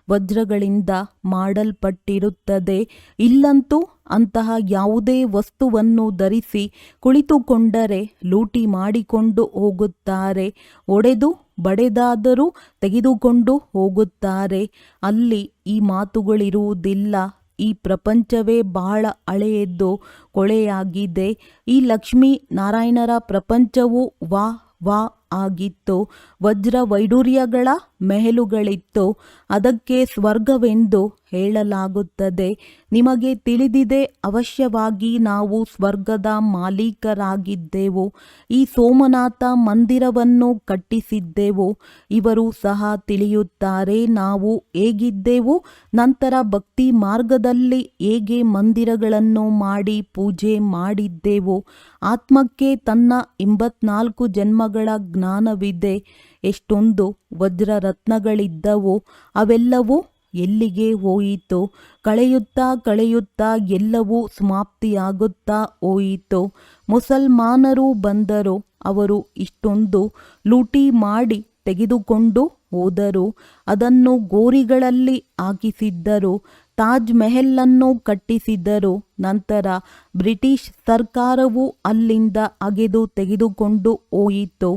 ವಜ್ರಗಳಿಂದ ಮಾಡಲ್ಪಟ್ಟಿರುತ್ತದೆ. ಇಲ್ಲಂತೂ ಅಂತಹ ಯಾವುದೇ ವಸ್ತುವನ್ನು ಧರಿಸಿ ಕುಳಿತುಕೊಂಡರೆ ಲೂಟಿ ಮಾಡಿಕೊಂಡು ಹೋಗುತ್ತಾರೆ. ಒಡೆದು ಬಡೆದಾದರೂ ತೆಗೆದುಕೊಂಡು ಹೋಗುತ್ತಾರೆ. ಅಲ್ಲಿ ಈ ಮಾತುಗಳಿರುವುದಿಲ್ಲ. ಈ ಪ್ರಪಂಚವೇ ಬಹಳ ಹಳೆಯದ್ದು, ಕೊಳೆಯಾಗಿದೆ. ಈ ಲಕ್ಷ್ಮೀ ನಾರಾಯಣರ ಪ್ರಪಂಚವು ವಾ ವಾ ಆಗಿತ್ತು. ವಜ್ರ ವೈಡೂರ್ಯಗಳ ಮೆಹಲುಗಳಿತ್ತು. ಅದಕ್ಕೆ ಸ್ವರ್ಗವೆಂದು ಹೇಳಲಾಗುತ್ತದೆ. ನಿಮಗೆ ತಿಳಿದಿದೆ, ಅವಶ್ಯವಾಗಿ ನಾವು ಸ್ವರ್ಗದ ಮಾಲೀಕರಾಗಿದ್ದೆವು. ಈ ಸೋಮನಾಥ ಮಂದಿರವನ್ನು ಕಟ್ಟಿಸಿದ್ದೆವು. ಇವರು ಸಹ ತಿಳಿಯುತ್ತಾರೆ ನಾವು ಹೇಗಿದ್ದೆವು, ನಂತರ ಭಕ್ತಿ ಮಾರ್ಗದಲ್ಲಿ ಹೇಗೆ ಮಂದಿರಗಳನ್ನು ಮಾಡಿ ಪೂಜೆ ಮಾಡಿದ್ದೆವು. ಆತ್ಮಕ್ಕೆ ತನ್ನ 84 ಜನ್ಮಗಳ ಜ್ಞಾನವಿದೆ. ಎಷ್ಟೊಂದು ವಜ್ರರತ್ನಗಳಿದ್ದವು, ಅವೆಲ್ಲವೂ ಎಲ್ಲಿಗೆ ಹೋಯಿತು? ಕಳೆಯುತ್ತಾ ಕಳೆಯುತ್ತಾ ಎಲ್ಲವೂ ಸಮಾಪ್ತಿಯಾಗುತ್ತಾ ಹೋಯಿತು. ಮುಸಲ್ಮಾನರು ಬಂದರು. ಅವರು ಇಷ್ಟೊಂದು ಲೂಟಿ ಮಾಡಿ ತೆಗೆದುಕೊಂಡು ಹೋದರು. ಅದನ್ನು ಗೋರಿಗಳಲ್ಲಿ ಹಾಕಿಸಿದ್ದರು. ತಾಜ್ ಮೆಹಲನ್ನು ಕಟ್ಟಿಸಿದರು. ನಂತರ ಬ್ರಿಟಿಷ್ ಸರ್ಕಾರವು ಅಲ್ಲಿಂದ ಅಗೆದು ತೆಗೆದುಕೊಂಡು ಹೋಯಿತು.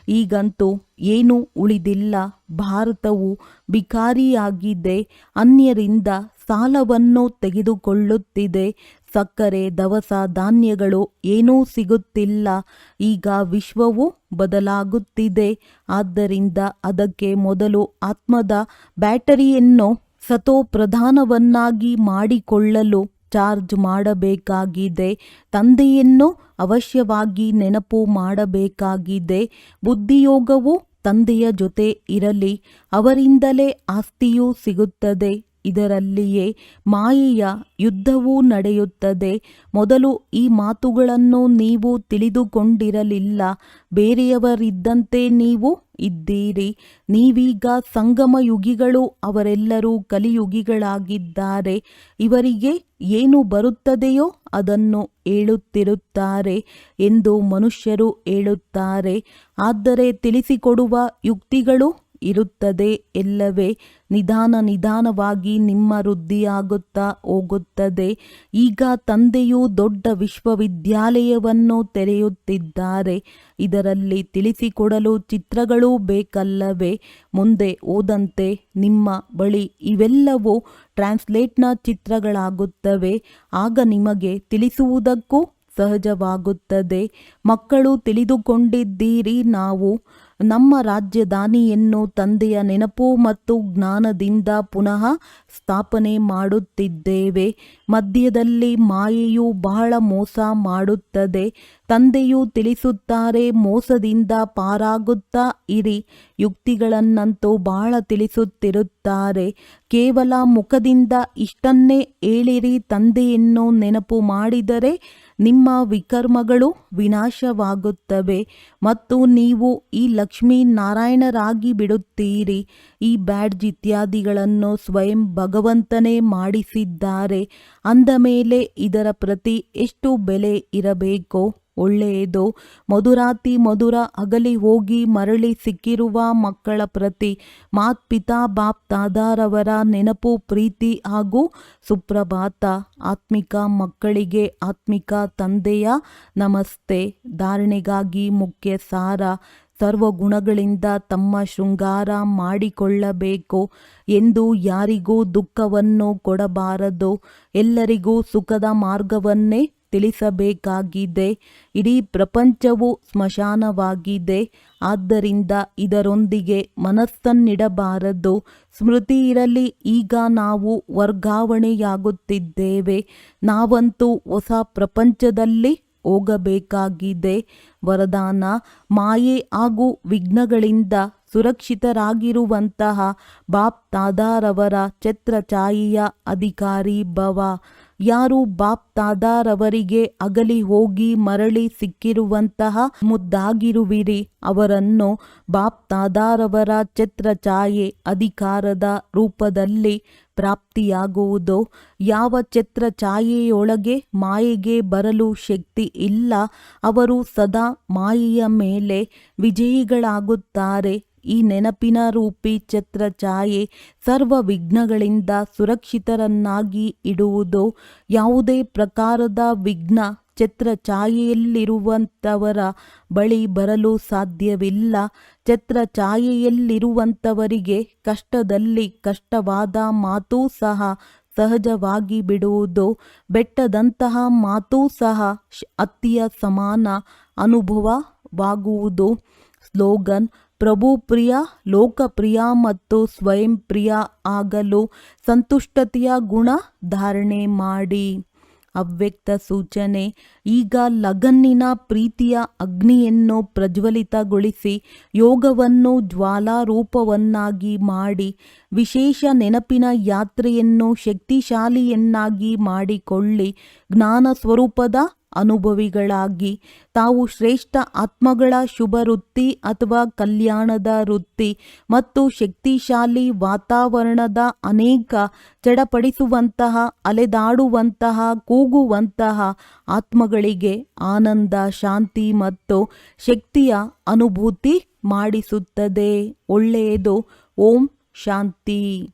ಈಗಂತೂ ಏನೂ ಉಳಿದಿಲ್ಲ. ಭಾರತವು ಭಿಕಾರಿಯಾಗಿದೆ. ಅನ್ಯರಿಂದ ಸಾಲವನ್ನು ತೆಗೆದುಕೊಳ್ಳುತ್ತಿದೆ. ಸಕ್ಕರೆ, ದವಸ ಧಾನ್ಯಗಳು ಏನೂ ಸಿಗುತ್ತಿಲ್ಲ. ಈಗ ವಿಶ್ವವು ಬದಲಾಗುತ್ತಿದೆ. ಆದ್ದರಿಂದ ಅದಕ್ಕೆ ಮೊದಲು ಆತ್ಮದ ಬ್ಯಾಟರಿಯನ್ನು ಸತೋಪ್ರಧಾನವನ್ನಾಗಿ ಮಾಡಿಕೊಳ್ಳಲು ಚಾರ್ಜ್ ಮಾಡಬೇಕಾಗಿದೆ. ತಂದೆಯನ್ನು ಅವಶ್ಯವಾಗಿ ನೆನಪು ಮಾಡಬೇಕಾಗಿದೆ. ಬುದ್ಧಿಯೋಗವು ತಂದೆಯ ಜೊತೆ ಇರಲಿ. ಅವರಿಂದಲೇ ಆಸ್ತಿಯೂ ಸಿಗುತ್ತದೆ. ಇದರಲ್ಲಿಯೇ ಮಾಯೆಯ ಯುದ್ಧವೂ ನಡೆಯುತ್ತದೆ. ಮೊದಲು ಈ ಮಾತುಗಳನ್ನು ನೀವು ತಿಳಿದುಕೊಂಡಿರಲಿಲ್ಲ. ಬೇರೆಯವರಿದ್ದಂತೆ ನೀವು ಇದ್ದೀರಿ. ನೀವೀಗ ಸಂಗಮ ಯುಗಿಗಳು. ಅವರೆಲ್ಲರೂ ಕಲಿಯುಗಿಗಳಾಗಿದ್ದಾರೆ. ಇವರಿಗೆ ಏನು ಬರುತ್ತದೆಯೋ ಅದನ್ನು ಹೇಳುತ್ತಿರುತ್ತಾರೆ ಎಂದು ಮನುಷ್ಯರು ಹೇಳುತ್ತಾರೆ. ಆದರೆ ತಿಳಿಸಿಕೊಡುವ ಯುಕ್ತಿಗಳು ಇರುತ್ತದೆ ಎಲ್ಲವೇ. ನಿಧಾನವಾಗಿ ನಿಮ್ಮ ವೃದ್ಧಿಯಾಗುತ್ತಾ ಹೋಗುತ್ತದೆ. ಈಗ ತಂದೆಯು ದೊಡ್ಡ ವಿಶ್ವವಿದ್ಯಾಲಯವನ್ನು ತೆರೆಯುತ್ತಿದ್ದಾರೆ. ಇದರಲ್ಲಿ ತಿಳಿಸಿಕೊಡಲು ಚಿತ್ರಗಳೂ ಬೇಕಲ್ಲವೇ? ಮುಂದೆ ಹೋದಂತೆ ನಿಮ್ಮ ಬಳಿ ಇವೆಲ್ಲವೂ ಟ್ರಾನ್ಸ್ಲೇಟ್ನ ಚಿತ್ರಗಳಾಗುತ್ತವೆ. ಆಗ ನಿಮಗೆ ತಿಳಿಸುವುದಕ್ಕೂ ಸಹಜವಾಗುತ್ತದೆ. ಮಕ್ಕಳು ತಿಳಿದುಕೊಂಡಿದ್ದೀರಿ, ನಾವು ನಮ್ಮ ರಾಜಧಾನಿಯನ್ನು ತಂದೆಯ ನೆನಪು ಮತ್ತು ಜ್ಞಾನದಿಂದ ಪುನಃ ಸ್ಥಾಪನೆ ಮಾಡುತ್ತಿದ್ದೇವೆ. ಮಧ್ಯದಲ್ಲಿ ಮಾಯೆಯು ಬಹಳ ಮೋಸ ಮಾಡುತ್ತದೆ. ತಂದೆಯು ತಿಳಿಸುತ್ತಾರೆ, ಮೋಸದಿಂದ ಪಾರಾಗುತ್ತಾ ಇರಿ. ಯುಕ್ತಿಗಳನ್ನಂತೂ ಬಹಳ ತಿಳಿಸುತ್ತಿರುತ್ತಾರೆ. ಕೇವಲ ಮುಖದಿಂದ ಇಷ್ಟನ್ನೇ ಹೇಳಿರಿ, ತಂದೆಯನ್ನು ನೆನಪು ಮಾಡಿದರೆ ನಿಮ್ಮ ವಿಕರ್ಮಗಳು ವಿನಾಶವಾಗುತ್ತವೆ ಮತ್ತು ನೀವು ಈ ಲಕ್ಷ್ಮೀ ನಾರಾಯಣರಾಗಿ ಬಿಡುತ್ತೀರಿ. ಈ ಬ್ಯಾಡ್ಜ್ ಇತ್ಯಾದಿಗಳನ್ನು ಸ್ವಯಂ ಭಗವಂತನೇ ಮಾಡಿಸಿದ್ದಾರೆ. ಅಂದ ಮೇಲೆ ಇದರ ಪ್ರತಿ ಎಷ್ಟು ಬೆಲೆ ಇರಬೇಕೋ. ಒಳ್ಳೆಯದು. ಮಧುರಾತಿ ಮಧುರ ಅಗಲಿ ಹೋಗಿ ಮರಳಿ ಸಿಕ್ಕಿರುವ ಮಕ್ಕಳ ಪ್ರತಿ ಮಾತ್ಪಿತಾ ಬಾಪ್ ದಾದಾರವರ ನೆನಪು, ಪ್ರೀತಿ ಹಾಗೂ ಸುಪ್ರಭಾತ. ಆತ್ಮಿಕ ಮಕ್ಕಳಿಗೆ ಆತ್ಮಿಕ ತಂದೆಯ ನಮಸ್ತೆ. ಧಾರಣೆಗಾಗಿ ಮುಖ್ಯ ಸಾರ: ಸರ್ವಗುಣಗಳಿಂದ ತಮ್ಮ ಶೃಂಗಾರ ಮಾಡಿಕೊಳ್ಳಬೇಕು ಎಂದು ಯಾರಿಗೂ ದುಃಖವನ್ನು ಕೊಡಬಾರದು. ಎಲ್ಲರಿಗೂ ಸುಖದ ಮಾರ್ಗವನ್ನೇ ತಿಳಿಸಬೇಕಾಗಿದೆ. ಇಡೀ ಪ್ರಪಂಚವು ಸ್ಮಶಾನವಾಗಿದೆ. ಆದ್ದರಿಂದ ಇದರೊಂದಿಗೆ ಮನಸ್ಸನ್ನಿಡಬಾರದು. ಸ್ಮೃತಿ ಇರಲಿ, ಈಗ ನಾವು ವರ್ಗಾವಣೆಯಾಗುತ್ತಿದ್ದೇವೆ. ನಾವಂತೂ ಹೊಸ ಪ್ರಪಂಚದಲ್ಲಿ ಹೋಗಬೇಕಾಗಿದೆ. ವರದಾನ: ಮಾಯೆ ಹಾಗೂ ವಿಘ್ನಗಳಿಂದ ಸುರಕ್ಷಿತರಾಗಿರುವಂತಹ ಬಾಪ್ ದಾದಾರವರ ಛತ್ರಛಾಯೆಯ ಅಧಿಕಾರಿ ಭವ. ಯಾರು ಬಾಪ್ ದಾದಾರವರಿಗೆ ಅಗಲಿ ಹೋಗಿ ಮರಳಿ ಸಿಕ್ಕಿರುವಂತಹ ಮುದ್ದಾಗಿರುವಿರಿ, ಅವರನ್ನು ಬಾಪ್ ದಾದಾರವರ ಛತ್ರಛಾಯೆ ಅಧಿಕಾರದ ರೂಪದಲ್ಲಿ ಪ್ರಾಪ್ತಿಯಾಗುವುದು. ಯಾವ ಛತ್ರಛಾಯೆಯೊಳಗೆ ಮಾಯೆಗೆ ಬರಲು ಶಕ್ತಿ ಇಲ್ಲ, ಅವರು ಸದಾ ಮಾಯೆಯ ಮೇಲೆ ವಿಜಯಿಗಳಾಗುತ್ತಾರೆ. ಈ ನೆನಪಿನ ರೂಪಿ ಛತ್ರಛಾಯೆ ಸರ್ವ ವಿಘ್ನಗಳಿಂದ ಸುರಕ್ಷಿತರನ್ನಾಗಿ ಇಡುವುದು. ಯಾವುದೇ ಪ್ರಕಾರದ ವಿಘ್ನ ಛತ್ರಛಾಯೆಯಲ್ಲಿರುವಂಥವರ ಬಳಿ ಬರಲು ಸಾಧ್ಯವಿಲ್ಲ. ಛತ್ರಛಾಯೆಯಲ್ಲಿರುವಂಥವರಿಗೆ ಕಷ್ಟದಲ್ಲಿ ಕಷ್ಟವಾದ ಮಾತೂ ಸಹ ಸಹಜವಾಗಿ ಬಿಡುವುದು. ಬೆಟ್ಟದಂತಹ ಮಾತೂ ಸಹ ಹತ್ತಿಯ ಸಮಾನ ಅನುಭವವಾಗುವುದು. ಸ್ಲೋಗನ್: ಪ್ರಭು ಪ್ರಿಯ, ಲೋಕಪ್ರಿಯ ಮತ್ತು ಸ್ವಯಂ ಪ್ರಿಯ ಆಗಲು ಸಂತುಷ್ಟತೆಯ ಗುಣ ಧಾರಣೆ ಮಾಡಿ. ಅವ್ಯಕ್ತ ಸೂಚನೆ: ಈಗ ಲಗನ್ನಿನ ಪ್ರೀತಿಯ ಅಗ್ನಿಯನ್ನು ಪ್ರಜ್ವಲಿತಗೊಳಿಸಿ ಯೋಗವನ್ನು ಜ್ವಾಲಾರೂಪವನ್ನಾಗಿ ಮಾಡಿ ವಿಶೇಷ ನೆನಪಿನ ಯಾತ್ರೆಯನ್ನು ಶಕ್ತಿಶಾಲಿಯನ್ನಾಗಿ ಮಾಡಿಕೊಳ್ಳಿ. ಜ್ಞಾನ ಸ್ವರೂಪದ ಅನುಭವಿಗಳಾಗಿ ತಾವು ಶ್ರೇಷ್ಠ ಆತ್ಮಗಳ ಶುಭ ವೃತ್ತಿ ಅಥವಾ ಕಲ್ಯಾಣದ ವೃತ್ತಿ ಮತ್ತು ಶಕ್ತಿಶಾಲಿ ವಾತಾವರಣದ ಅನೇಕ ಚಡಪಡಿಸುವಂತಹ, ಅಲೆದಾಡುವಂತಹ, ಕೂಗುವಂತಹ ಆತ್ಮಗಳಿಗೆ ಆನಂದ, ಶಾಂತಿ ಮತ್ತು ಶಕ್ತಿಯ ಅನುಭೂತಿ ಮಾಡಿಸುತ್ತದೆ. ಒಳ್ಳೆಯದು. ಓಂ ಶಾಂತಿ.